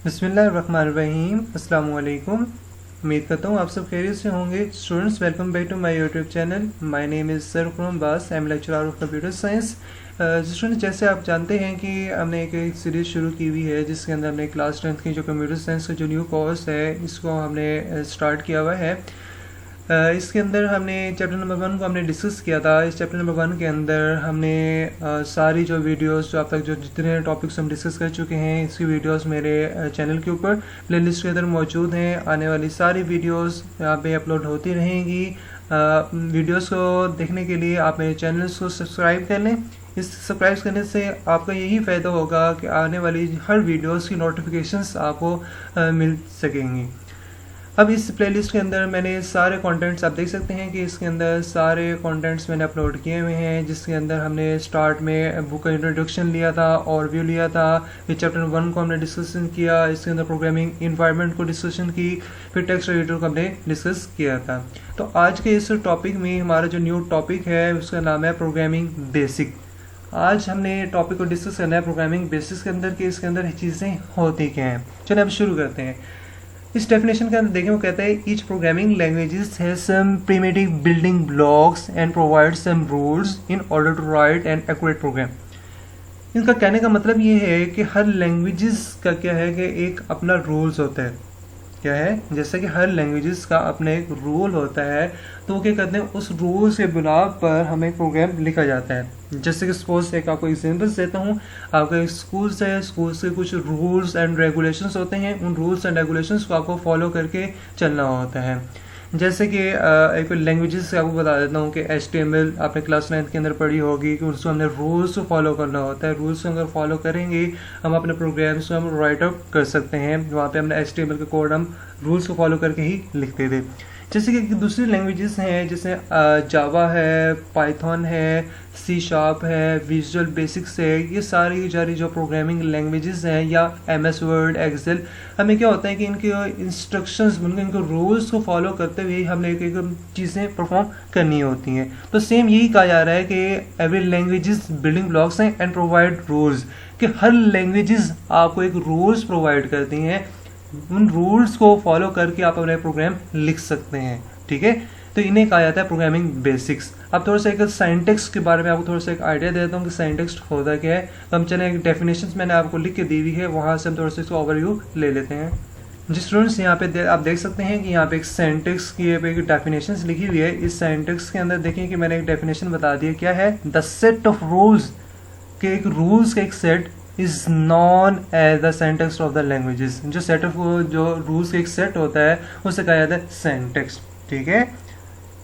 बिस्मिल्लाहिर्रहमानिर्रहीम। अस्सलाम वालेकुम। उम्मीद करता हूँ आप सब खैरियत से होंगे। Students, welcome back to my YouTube channel. My name is Sarfaraz Baas. I am lecturer of computer science. Students, जैसे आप जानते हैं कि हमने एक सीरीज़ शुरू की हुई है जिसके अंदर हमने क्लास 10th की जो कंप्यूटर साइंस का जो न्यू कोर्स है इसको हमने स्टार्ट किया हुआ है। इसके अंदर हमने चैप्टर नंबर 1 को हमने डिस्कस किया था। इस चैप्टर नंबर 1 के अंदर हमने सारी जो वीडियोस जो अब तक जो जितने टॉपिक्स हम डिस्कस कर चुके हैं इसकी वीडियोस मेरे चैनल के ऊपर प्लेलिस्ट के अंदर मौजूद हैं। आने वाली सारी वीडियोस यहाँ पे अपलोड होती रहेंगी। वीडियोस को देखने के लिए आप मेरे चैनल को सब्सक्राइब कर लें। इस सब्सक्राइब करने से आपका यही फ़ायदा होगा कि आने वाली हर वीडियोस की नोटिफिकेशंस आपको मिल सकेंगी। अब इस प्लेलिस्ट के अंदर मैंने सारे कंटेंट्स आप देख सकते हैं कि इसके अंदर सारे कंटेंट्स मैंने अपलोड किए हुए हैं, जिसके अंदर हमने स्टार्ट में बुक का इंट्रोडक्शन लिया था और व्यू लिया था। फिर चैप्टर 1 को हमने डिस्कशन किया, इसके अंदर प्रोग्रामिंग इन्वायरमेंट को डिस्कशन की, फिर टेक्स्ट एडिटर को हमने डिस्कस किया था। तो आज के इस टॉपिक में हमारा जो न्यू टॉपिक है उसका नाम है प्रोग्रामिंग बेसिक। आज हमने टॉपिक को डिस्कस करना है प्रोग्रामिंग बेसिक्स के अंदर कि इसके अंदर चीज़ें होती क्या हैं। चलिए अब शुरू करते हैं। इस डेफिनेशन के अंदर देखें, वो कहता है each programming languages has some primitive building blocks and provide some rules in order to write an accurate program. इनका कहने का मतलब ये है कि हर लैंग्वेजेस का क्या है कि एक अपना रूल्स होता है। क्या है, जैसे कि हर लैंग्वेजेस का अपना एक रूल होता है, तो वो क्या करते हैं उस रूल के बिना पर हमें प्रोग्राम लिखा जाता है। जैसे कि सपोज एक आपको एग्जांपल्स देता हूँ। आपका एक स्कूल है, स्कूल से कुछ रूल्स एंड रेगुलेशंस होते हैं। उन रूल्स एंड रेगुलेशंस को आपको फॉलो करके चलना होता है। जैसे कि एक लैंग्वेजेस से आपको बता देता हूँ कि HTML आपने क्लास 9th के अंदर पढ़ी होगी कि उसको हमने रूल्स को फॉलो करना होता है। रूल्स को अगर फॉलो करेंगे हम अपने प्रोग्राम्स को हम राइट अप कर सकते हैं। वहाँ पे हमने HTML का कोड हम रूल्स को फॉलो करके ही लिखते थे। जैसे कि दूसरी लैंग्वेजेस हैं, जैसे जावा है, पाइथन है, C# है, विजुअल बेसिक्स है। ये सारी जो प्रोग्रामिंग लैंग्वेजेस हैं या MS वर्ड, एक्सेल, हमें क्या होता है कि इनके इंस्ट्रक्शंस इनके रूल्स को फॉलो करते हुए हमें एक चीज़ें परफॉर्म करनी होती हैं। तो सेम यही कहा जा रहा है कि एवरी लैंग्वेजेस बिल्डिंग ब्लॉक्स हैं एंड प्रोवाइड रूल्स, कि हर लैंग्वेजेस आपको एक रूल्स प्रोवाइड करती हैं। उन रूल्स को फॉलो करके आप अपने प्रोग्राम लिख सकते हैं। ठीक है, तो इन्हें कहा जाता है प्रोग्रामिंग बेसिक्स। अब थोड़ा सा एक सिंटैक्स के बारे में आपको थोड़ा सा एक आइडिया देता हूँ कि सिंटैक्स होता क्या है। तो हम चले एक डेफिनेशंस मैंने आपको लिख के दी हुई है, वहाँ से हम थोड़ा सा इसको ओवरव्यू ले लेते हैं। जी स्टूडेंट्स, यहाँ पे आप देख सकते हैं कि यहाँ पे एक सिंटैक्स की एक डेफिनेशंस लिखी हुई है। इस सिंटैक्स के अंदर देखिए कि मैंने एक डेफिनेशन बता दी है। क्या है, द सेट ऑफ रूल्स के एक रूल्स का एक set is known as the syntax of the languages. जो सेट ऑफ जो रूल्स का एक सेट होता है उसे कहा जाता है सिंटैक्स। ठीक है,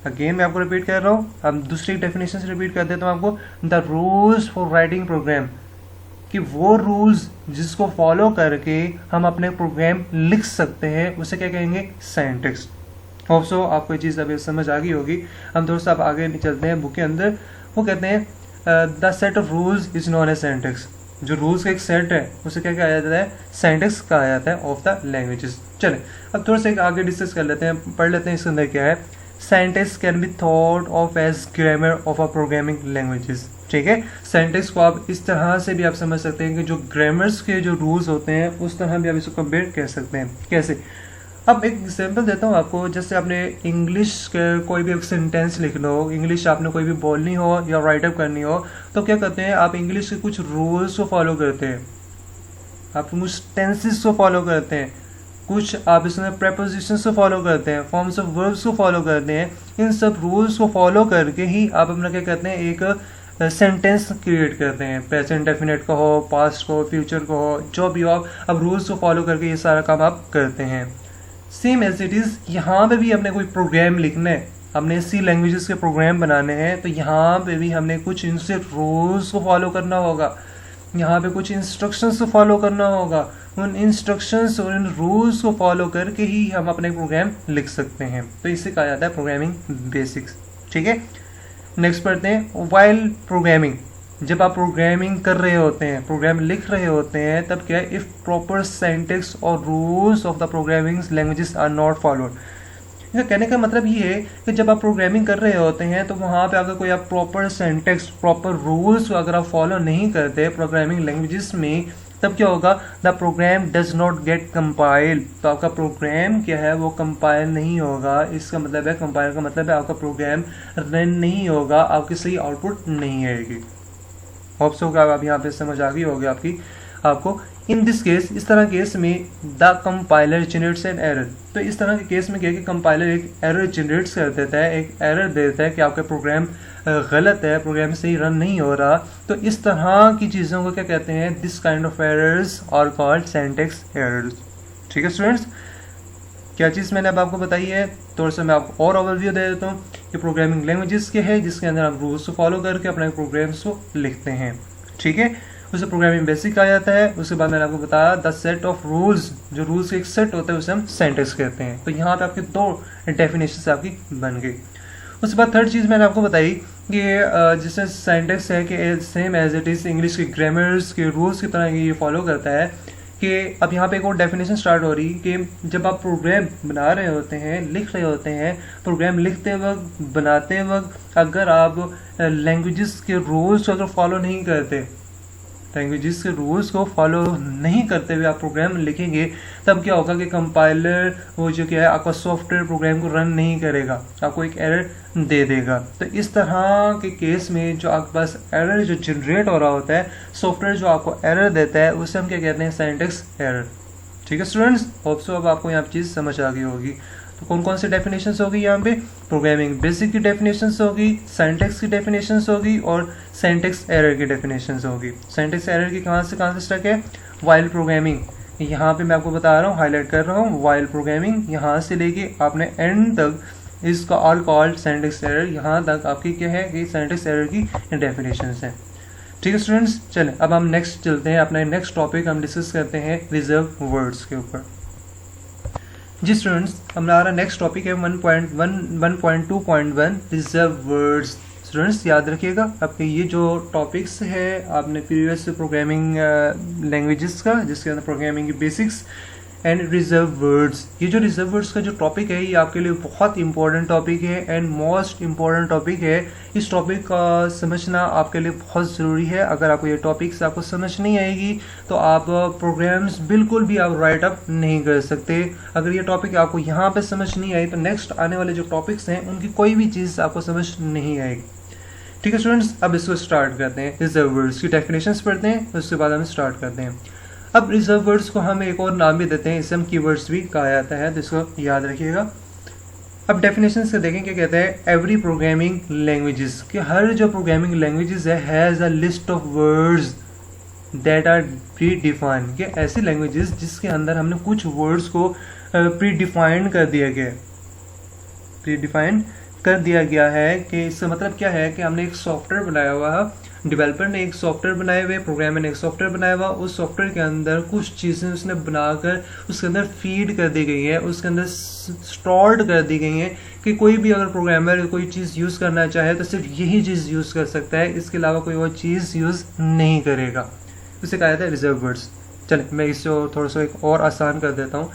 अगेन मैं आपको रिपीट कर रहा हूँ। अब दूसरी डेफिनेशन से रिपीट कर देता हूँ आपको। The rules for writing program, कि वो रूल्स जिसको फॉलो करके हम अपने प्रोग्राम लिख सकते हैं उसे क्या कहेंगे, सिंटैक्स। होप सो आपको ये चीज़ अभी समझ आ गई होगी। हम थोड़ा सा अब आगे चलते हैं बुक के अंदर। वो कहते हैं the set of rules is known as syntax. जो रूल्स का एक सेट है उसे क्या कहा जाता है, सिंटैक्स कहा जाता है ऑफ द लैंग्वेजेस। चले अब थोड़ा सा एक आगे डिस्कस कर लेते हैं, पढ़ लेते हैं इसके अंदर क्या है। Syntax can be thought of as grammar of a programming languages. ठीक है, सिंटैक्स को आप इस तरह से भी आप समझ सकते हैं कि जो ग्रामर्स के जो रूल्स होते हैं उस तरह भी आप इसको कंपेयर कर सकते हैं। कैसे, अब एक एग्जाम्पल देता हूँ आपको। जैसे आपने इंग्लिश के कोई भी एक सेंटेंस लिखना हो, इंग्लिश आपने कोई भी बोलनी हो या राइट अप करनी हो, तो क्या करते हैं आप इंग्लिश के कुछ रूल्स को फॉलो करते हैं, आप कुछ टेंसेस को फॉलो करते हैं, कुछ आप इसमें प्रेपोजिशंस को फॉलो करते हैं, फॉर्म्स ऑफ वर्ब्स को फॉलो करते हैं। इन सब रूल्स को फॉलो करके ही आप अपना क्या करते हैं, एक सेंटेंस क्रिएट करते हैं। प्रेजेंट डेफिनेट का हो, पास्ट को, फ्यूचर को हो, जो भी हो, अब रूल्स को फॉलो करके ये सारा काम आप करते हैं। सेम एज इट इज़ यहाँ पे भी हमने कोई प्रोग्राम लिखना है, हमने C लैंग्वेजेस के प्रोग्राम बनाने हैं, तो यहाँ पे भी हमने कुछ इनसे रूल्स को फॉलो करना होगा, यहाँ पे कुछ इंस्ट्रक्शंस को फॉलो करना होगा। उन इंस्ट्रक्शंस और इन रूल्स को फॉलो करके ही हम अपने प्रोग्राम लिख सकते हैं। तो इसे कहा जाता है प्रोग्रामिंग बेसिक्स। ठीक है, नेक्स्ट पढ़ते हैं व्हाइल प्रोग्रामिंग। जब आप प्रोग्रामिंग कर रहे होते हैं, प्रोग्राम लिख रहे होते हैं, तब क्या है, इफ प्रॉपर सिंटैक्स और rules of the programming languages are not followed. इसका कहने का मतलब ये है कि जब आप प्रोग्रामिंग कर रहे होते हैं तो वहाँ पे अगर कोई आप प्रॉपर सिंटैक्स, प्रॉपर रूल्स अगर आप फॉलो नहीं करते प्रोग्रामिंग लैंग्वेजेस में, तब क्या होगा, the program does not get compile, तो आपका प्रोग्राम क्या है वो कंपाइल नहीं होगा। इसका मतलब है, कंपाइल का मतलब है आपका प्रोग्राम रन नहीं होगा, आपकी सही आउटपुट नहीं आएगी। होप सो का आप यहाँ पे समझ आ गई होगी आपको। इन दिस केस, इस तरह केस में the compiler generates an error, तो इस तरह के केस में क्या है कि कंपाइलर एक एरर जनरेट कर देता है, एक एरर देता है कि आपका प्रोग्राम गलत है, प्रोग्राम सही रन नहीं हो रहा। तो इस तरह की चीज़ों को क्या कहते हैं, this kind of errors are called syntax errors. ठीक है स्टूडेंट्स, क्या चीज़ मैंने अब आपको बताई है, थोड़ा सा मैं आपको और ओवरव्यू दे देता हूँ कि प्रोग्रामिंग लैंग्वेजेस के है जिसके अंदर आप रूल्स को फॉलो करके अपने प्रोग्राम्स को लिखते हैं। ठीक है, उसे प्रोग्रामिंग बेसिक कहा जाता है। उसके बाद मैंने आपको बताया द सेट ऑफ रूल्स, जो रूल्स का एक सेट होता है उसे हम सिंटैक्स कहते हैं। तो यहाँ पे आपके दो डेफिनेशन आपकी बन गई। उसके बाद थर्ड चीज़ मैंने आपको बताई कि जिसमें सिंटैक्स है कि same as it is English के ग्रामर्स के रूल्स की तरह ये फॉलो करता है कि अब यहाँ पे एक और डेफिनेशन स्टार्ट हो रही कि जब आप प्रोग्राम बना रहे होते हैं, लिख रहे होते हैं, प्रोग्राम लिखते वक्त, बनाते वक्त अगर आप लैंग्वेजेस के रूल्स को अगर फॉलो नहीं करते, लैंग्वेजेस के रूल्स को फॉलो नहीं करते हुए आप प्रोग्राम लिखेंगे, तब क्या होगा कि कंपाइलर वो जो क्या है आपका सॉफ्टवेयर प्रोग्राम को रन नहीं करेगा, आपको एक एरर दे देगा। तो इस तरह के केस में जो आपके पास एरर जो जनरेट हो रहा होता है, सॉफ्टवेयर जो आपको एरर देता है, उसे हम क्या कहते हैं, सिंटैक्स एरर। ठीक है स्टूडेंट्स, होप सो अब आपको यहाँ चीज़ समझ आ गई होगी। तो कौन कौन सी डेफिनेशंस होगी यहाँ पे, प्रोग्रामिंग बेसिक की डेफिनेशंस होगी, सिंटैक्स की डेफिनेशंस होगी और सिंटैक्स एरर की डेफिनेशंस होगी। सिंटैक्स एरर की कहाँ से स्टक है, वाइल प्रोग्रामिंग, यहाँ पे मैं आपको बता रहा हूँ, हाईलाइट कर रहा हूँ, वाइल प्रोग्रामिंग यहाँ से लेके आपने एंड तक इसका ऑल कॉल्ड सिंटैक्स एरर, यहाँ तक आपकी क्या है कि सिंटैक्स एरर की डेफिनेशंस हैं। ठीक है स्टूडेंट्स, चलें अब हम नेक्स्ट चलते हैं, अपना नेक्स्ट टॉपिक हम डिस्कस करते हैं रिजर्व वर्ड्स के ऊपर। जी स्टूडेंट्स, हमारा नेक्स्ट टॉपिक है 1.2.1 रिजर्व वर्ड्स। स्टूडेंट्स याद रखिएगा, आपके ये जो टॉपिक्स है आपने प्रीवियस प्रोग्रामिंग लैंग्वेजेस का, जिसके अंदर प्रोग्रामिंग की बेसिक्स एंड रिजर्व वर्ड्स, ये जो रिजर्व वर्ड्स का जो टॉपिक है ये आपके लिए बहुत इंपॉर्टेंट टॉपिक है एंड मोस्ट इंपॉर्टेंट टॉपिक है। इस टॉपिक का समझना आपके लिए बहुत ज़रूरी है। अगर आपको ये टॉपिक्स आपको समझ नहीं आएगी तो आप प्रोग्राम्स बिल्कुल भी आप राइट अप नहीं कर सकते। अगर ये टॉपिक आपको यहाँ पे समझ नहीं आई तो नेक्स्ट आने वाले जो टॉपिक्स हैं उनकी कोई भी चीज़ आपको समझ नहीं आएगी। ठीक है स्टूडेंट्स, अब इसको स्टार्ट करते हैं, रिजर्व वर्ड्स की डेफिनेशंस पढ़ते हैं, उसके बाद हम स्टार्ट करते हैं। अब रिजर्व वर्ड्स को हम एक और नाम भी देते हैं, इसे हम कीवर्ड्स भी कहा जाता है, तो इसको याद रखिएगा। अब डेफिनेशन से देखें क्या कहते हैं, एवरी प्रोग्रामिंग लैंग्वेजेस, कि हर जो प्रोग्रामिंग लैंग्वेजेस है has a list of words that are predefined, कि ऐसी लैंग्वेजेस जिसके अंदर हमने कुछ वर्ड्स को प्री डिफाइंड कर दिया गया है, प्री डिफाइंड कर दिया गया है। कि इसका मतलब क्या है कि हमने एक सॉफ्टवेयर बनाया हुआ है, डेवलपर ने एक सॉफ्टवेयर बनाए हुए, प्रोग्रामर ने एक सॉफ्टवेयर बनाया हुआ, उस सॉफ्टवेयर के अंदर कुछ चीज़ें उसने बनाकर उसके अंदर फीड कर दी गई है, उसके अंदर स्टोर्ड कर दी गई हैं कि कोई भी अगर प्रोग्रामर कोई चीज़ यूज़ करना चाहे तो सिर्फ यही चीज़ यूज़ कर सकता है, इसके अलावा कोई और चीज़ यूज़ नहीं करेगा। उसे कहा जाता है रिजर्व वर्ड्स। चले मैं इससे थोड़ा सा एक और आसान कर देता हूँ।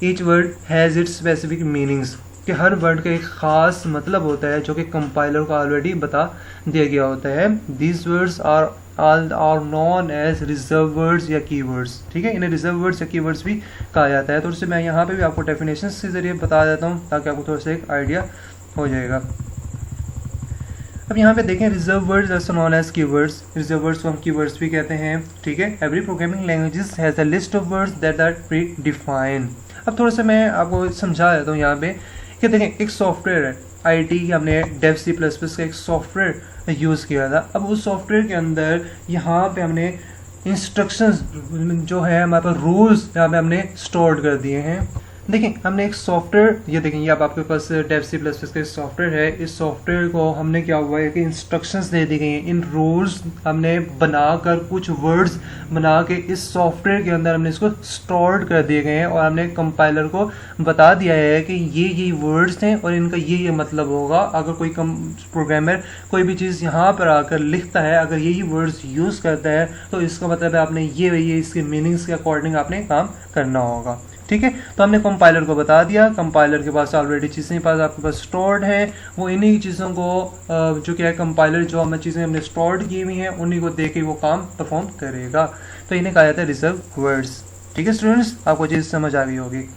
Each word has its specific meanings, कि हर वर्ड का एक ख़ास मतलब होता है जो कि कंपाइलर को ऑलरेडी बता दिया गया होता है। These words are known as reserve words या कीवर्ड्स। ठीक है, इन्हें रिजर्व वर्ड्स या कीवर्ड्स भी कहा जाता है। तो उससे मैं यहाँ पे भी आपको डेफिनेशन के ज़रिए बता देता हूँ ताकि आपको थोड़ा सा एक आइडिया हो जाएगा। अब यहाँ पे देखें, reserve words are known as keywords, reserve words को हम कीवर्ड्स भी कहते हैं। ठीक है, every programming languages has a list of words that are predefined. अब थोड़ा सा मैं आपको समझा देता हूँ यहाँ पे कि देखें, एक सॉफ्टवेयर है IT, हमने डेव C++ का एक सॉफ्टवेयर यूज़ किया था। अब उस सॉफ्टवेयर के अंदर यहाँ पे हमने इंस्ट्रक्शंस जो है हमारे पास रूल्स यहाँ पे हमने स्टोर्ड कर दिए हैं। देखिए, हमने एक सॉफ्टवेयर, ये देखें, ये अब आपके पास डेव C++ का सॉफ्टवेयर है। इस सॉफ्टवेयर को हमने क्या हुआ है कि इंस्ट्रक्शंस दे दी गई हैं, इन रूल्स हमने बनाकर कुछ वर्ड्स बना के इस सॉफ्टवेयर के अंदर हमने इसको स्टोर्ड कर दिए गए हैं और हमने कंपाइलर को बता दिया है कि ये वर्ड्स हैं और इनका ये मतलब होगा। अगर कोई प्रोग्रामर कोई भी चीज़ यहाँ पर आकर लिखता है, अगर यही वर्ड्स यूज़ करता है तो इसका मतलब है आपने ये इसके मीनिंग्स के अकॉर्डिंग आपने काम करना होगा। ठीक है। तो हमने कंपाइलर को बता दिया, कंपाइलर के पास ऑलरेडी चीज़ें पास आपके पास स्टोर्ड हैं, वो इन्हीं चीज़ों को जो क्या है कंपाइलर जो हमें चीज़ें हमने स्टोर्ड की हुई हैं उन्हीं को देख के वो काम परफॉर्म करेगा। तो इन्हें कहा जाता है रिजर्व वर्ड्स। ठीक है स्टूडेंट्स, आपको चीज़ समझ आ गई होगी।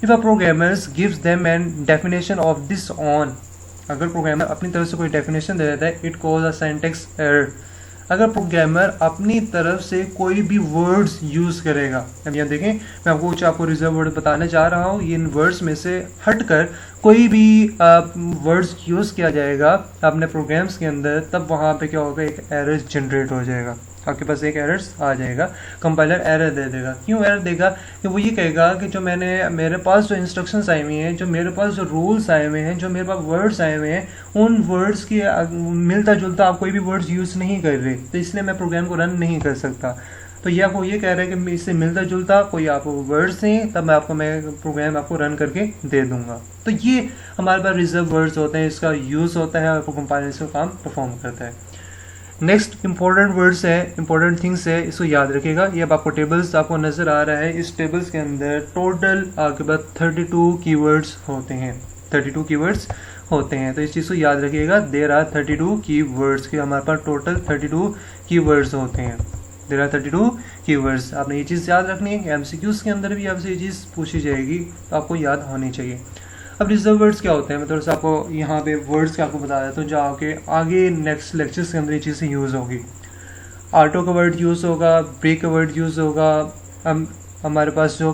If a programmers gives them an definition of this on, अगर प्रोग्रामर अपनी तरफ से कोई डेफिनेशन दे देता है, it cause a syntax error. अगर प्रोग्रामर अपनी तरफ से कोई भी वर्ड्स यूज़ करेगा, अब यहाँ देखें मैं आपको रिजर्व वर्ड बताने जा रहा हूँ, इन वर्ड्स में से हटकर कोई भी वर्ड्स यूज़ किया जाएगा अपने प्रोग्राम्स के अंदर, तब वहाँ पे क्या होगा, एक एरर जनरेट हो जाएगा, आपके पास एक एरर्स आ जाएगा, कंपाइलर एरर दे देगा। क्यों एरर देगा? कि वो ये कहेगा कि जो मेरे पास जो इंस्ट्रक्शंस आए हुए हैं, जो मेरे पास जो रूल्स आए हुए हैं, जो मेरे पास वर्ड्स आए हुए हैं, उन वर्ड्स की मिलता जुलता आप कोई भी वर्ड्स यूज़ नहीं कर रहे, तो इसलिए मैं प्रोग्राम को रन नहीं कर सकता। तो ये आपको ये कह रहा है कि इससे मिलता जुलता कोई आप वर्ड्स हैं, तब मैं प्रोग्राम आपको रन करके दे दूंगा। तो ये हमारे पास रिजर्व वर्ड्स होते हैं, इसका यूज़ होता है और कंपाइलर इसका काम परफॉर्म करता है। नेक्स्ट इंपॉर्टेंट वर्ड्स है, इंपॉर्टेंट थिंग्स है, इसको याद रखिएगा। ये अब आपको टेबल्स आपको नज़र आ रहा है, इस टेबल्स के अंदर टोटल आपके पास 32 कीवर्ड्स होते हैं, 32 कीवर्ड्स होते हैं। तो इस चीज़ को याद रखिएगा, देयर आर 32 कीवर्ड्स के हमारे पास टोटल 32 कीवर्ड्स होते हैं, देयर आर 32 कीवर्ड्स। आपने ये चीज़ याद रखनी है कि एमसीक्यूज़ के अंदर भी आपसे ये चीज़ पूछी जाएगी, तो आपको याद होनी चाहिए। अब रिजर्व वर्ड्स क्या होते हैं, मैं थोड़ा सा आपको यहाँ पे वर्ड्स का आपको बता देता हूँ, जो आगे नेक्स्ट लेक्चर्स के अंदर ये चीज़ें यूज़ होगी। ऑटो का वर्ड यूज़ होगा, ब्रेक का वर्ड यूज़ होगा, हमारे पास जो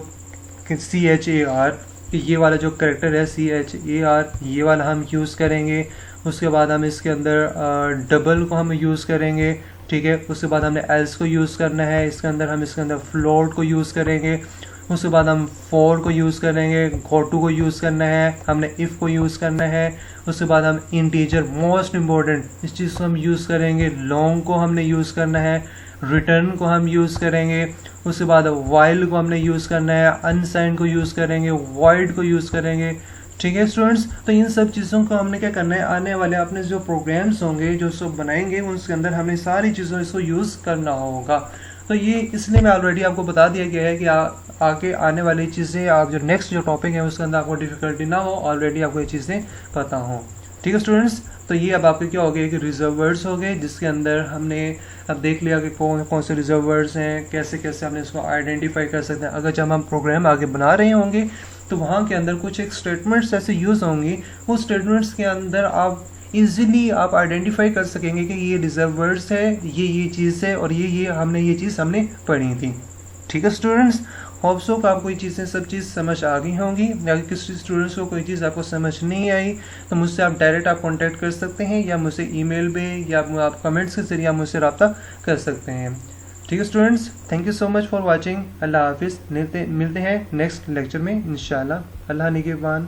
CHAR, ये वाला जो करेक्टर है CHAR, ये वाला हम यूज़ करेंगे। उसके बाद हम इसके अंदर डबल को हम यूज़ करेंगे, ठीक है। उसके बाद हमने एल्स को यूज़ करना है, इसके अंदर फ्लोट को यूज़ करेंगे। उसके बाद हम फॉर को यूज़ करेंगे, गोटू को यूज़ करना है, हमने इफ़ को यूज़ करना है। उसके बाद हम इंटीजर, मोस्ट इम्पोर्टेंट इस चीज़ को हम यूज़ करेंगे, लॉन्ग को हमने यूज़ करना है, रिटर्न को हम यूज़ करेंगे। उसके बाद वाइल को हमने यूज़ करना है, अनसाइंड को यूज़ करेंगे, वॉइड को यूज़ करेंगे, ठीक है स्टूडेंट्स। तो इन सब चीज़ों को हमने क्या करना है, आने वाले अपने जो प्रोग्राम्स होंगे जो सब बनाएंगे उसके अंदर हमें सारी चीज़ों इसको यूज़ करना होगा। तो ये इसलिए मैं ऑलरेडी आपको बता दिया गया है कि आगे आने वाली चीज़ें, आप जो नेक्स्ट जो टॉपिक है उसके अंदर आपको डिफिकल्टी ना हो, ऑलरेडी आपको ये चीज़ें पता हो, ठीक है स्टूडेंट्स। तो ये अब आपके क्या हो गए कि रिजर्व वर्ड्स हो गए, जिसके अंदर हमने अब देख लिया कि कौन से रिजर्व वर्ड्स हैं, कैसे कैसे हमने इसको आइडेंटिफाई कर सकते हैं। अगर जब हम प्रोग्राम आगे बना रहे होंगे तो वहाँ के अंदर कुछ एक स्टेटमेंट्स ऐसे यूज़ होंगी, उस स्टेटमेंट्स के अंदर आप इजीली आप आइडेंटिफाई कर सकेंगे कि ये रिजर्व वर्ड्स है, ये चीज़ है, और ये हमने पढ़ी थी, ठीक है स्टूडेंट्स। होप सो कि आपको ये चीज़ें सब चीज़ समझ आ गई होंगी। अगर किसी स्टूडेंट्स को कोई चीज़ आपको समझ नहीं आई तो मुझसे आप डायरेक्ट कांटेक्ट कर सकते हैं, या मुझसे ईमेल पे, या आप कमेंट्स के जरिए आप मुझसे रब्ता कर सकते हैं, ठीक है students. Thank you so much for watching. अल्लाह हाफिज़। मिलते हैं नेक्स्ट लेक्चर में इंशाल्लाह। अल्लाह निगहबान।